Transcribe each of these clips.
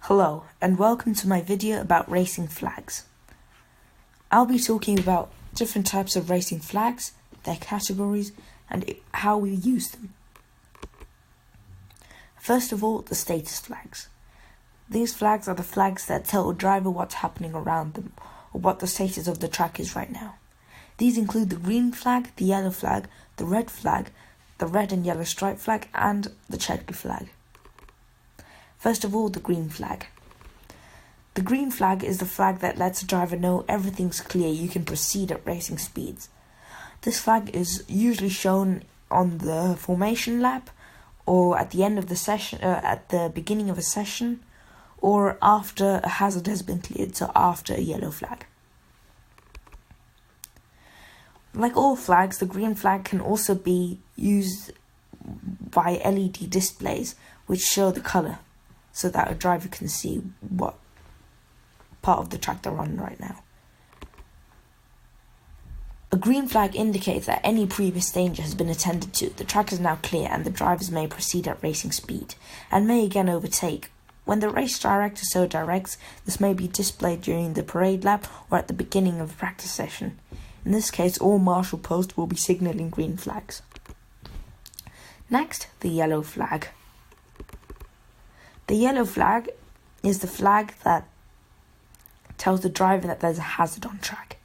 Hello, and welcome to my video about racing flags. I'll be talking about different types of racing flags, their categories, and how we use them. First of all, the status flags. These flags are the flags that tell a driver what's happening around them, or what the status of the track is right now. These include the green flag, the yellow flag, the red and yellow stripe flag, and the checkered flag. First of all, the green flag. The green flag is the flag that lets a driver know everything's clear, you can proceed at racing speeds. This flag is usually shown on the formation lap, or at the end of the session, at the beginning of a session, or after a hazard has been cleared, so after a yellow flag. Like all flags, the green flag can also be used by LED displays, which show the colour, so that a driver can see what part of the track they're on right now. A green flag indicates that any previous danger has been attended to, the track is now clear and the drivers may proceed at racing speed, and may again overtake. When the race director so directs, this may be displayed during the parade lap or at the beginning of a practice session. In this case, all marshal posts will be signalling green flags. Next, the yellow flag. The yellow flag is the flag that tells the driver that there's a hazard on track.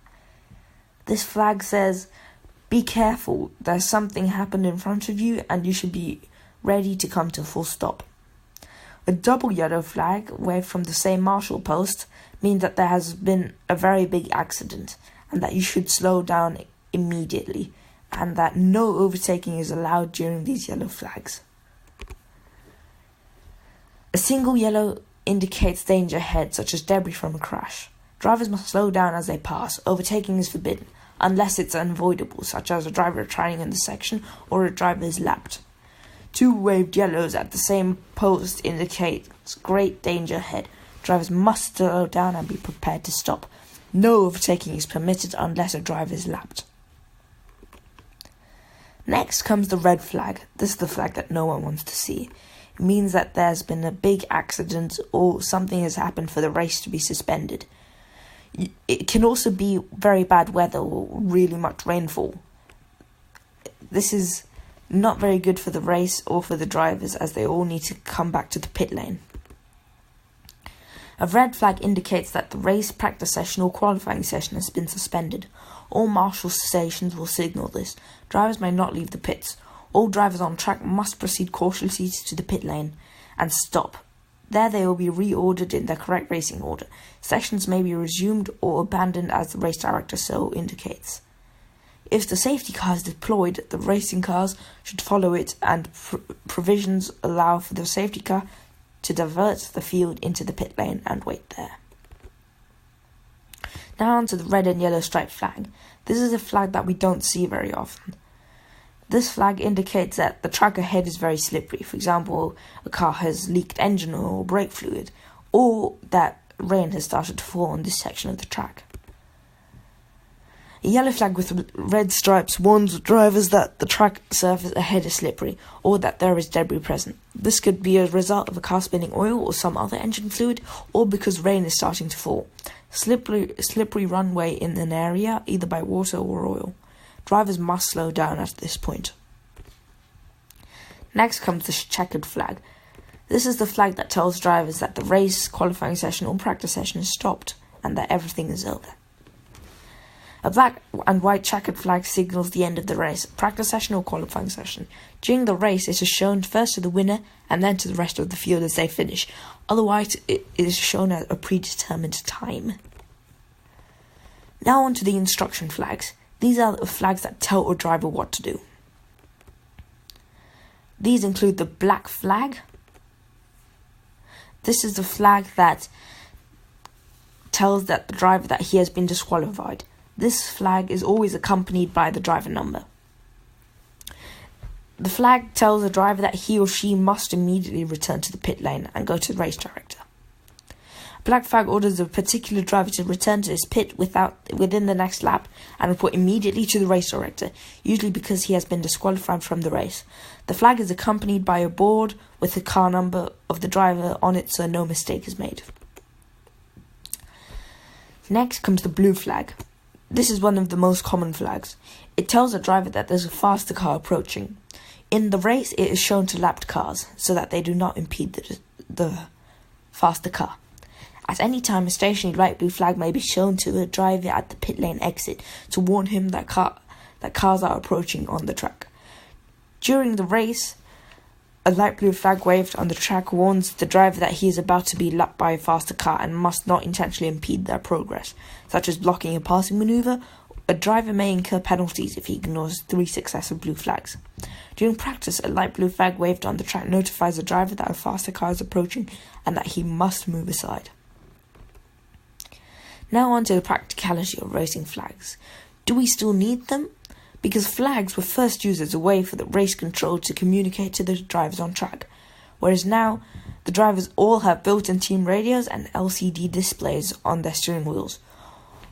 This flag says, be careful, there's something happened in front of you and you should be ready to come to a full stop. A double yellow flag, waved from the same marshal post, means that there has been a very big accident and that you should slow down immediately, and that no overtaking is allowed during these yellow flags. A single yellow indicates danger ahead, such as debris from a crash. Drivers must slow down as they pass. Overtaking is forbidden, unless it's unavoidable, such as a driver trying in the section or a driver is lapped. Two waved yellows at the same post indicates great danger ahead. Drivers must slow down and be prepared to stop. No overtaking is permitted unless a driver is lapped. Next comes the red flag. This is the flag that no one wants to see. It means that there's been a big accident or something has happened for the race to be suspended. It can also be very bad weather or really much rainfall. This is not very good for the race or for the drivers, as they all need to come back to the pit lane. A red flag indicates that the race, practice session or qualifying session has been suspended. All marshal stations will signal this. Drivers may not leave the pits. All drivers on track must proceed cautiously to the pit lane and stop. There they will be reordered in their correct racing order. Sessions may be resumed or abandoned as the race director so indicates. If the safety car is deployed, the racing cars should follow it, and provisions allow for the safety car to divert the field into the pit lane and wait there. Now on to the red and yellow striped flag. This is a flag that we don't see very often. This flag indicates that the track ahead is very slippery. For example, a car has leaked engine oil or brake fluid, or that rain has started to fall on this section of the track. A yellow flag with red stripes warns drivers that the track surface ahead is slippery, or that there is debris present. This could be a result of a car spilling oil or some other engine fluid, or because rain is starting to fall. Slippery runway in an area, either by water or oil. Drivers must slow down at this point. Next comes the checkered flag. This is the flag that tells drivers that the race, qualifying session or practice session is stopped, and that everything is over. A black and white checkered flag signals the end of the race, practice session or qualifying session. During the race, it is shown first to the winner and then to the rest of the field as they finish. Otherwise, it is shown at a predetermined time. Now on to the instruction flags. These are the flags that tell a driver what to do. These include the black flag. This is the flag that tells the driver that he has been disqualified. This flag is always accompanied by the driver number. The flag tells the driver that he or she must immediately return to the pit lane and go to the race director. Black flag orders a particular driver to return to his pit within the next lap and report immediately to the race director, usually because he has been disqualified from the race. The flag is accompanied by a board with the car number of the driver on it so no mistake is made. Next comes the blue flag. This is one of the most common flags. It tells the driver that there's a faster car approaching. In the race, it is shown to lapped cars so that they do not impede the faster car. At any time, a stationary light blue flag may be shown to a driver at the pit lane exit to warn him that cars are approaching on the track. During the race, a light blue flag waved on the track warns the driver that he is about to be lapped by a faster car and must not intentionally impede their progress, such as blocking a passing maneuver. A driver may incur penalties if he ignores 3 successive blue flags. During practice, a light blue flag waved on the track notifies the driver that a faster car is approaching and that he must move aside. Now on to the practicality of racing flags. Do we still need them? Because flags were first used as a way for the race control to communicate to the drivers on track, whereas now the drivers all have built-in team radios and LCD displays on their steering wheels.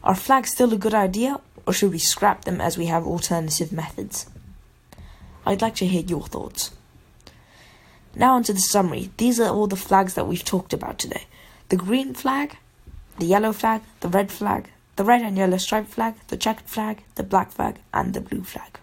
Are flags still a good idea, or should we scrap them as we have alternative methods? I'd like to hear your thoughts. Now onto the summary. These are all the flags that we've talked about today. The green flag, the yellow flag, the red and yellow striped flag, the checkered flag, the black flag, and the blue flag.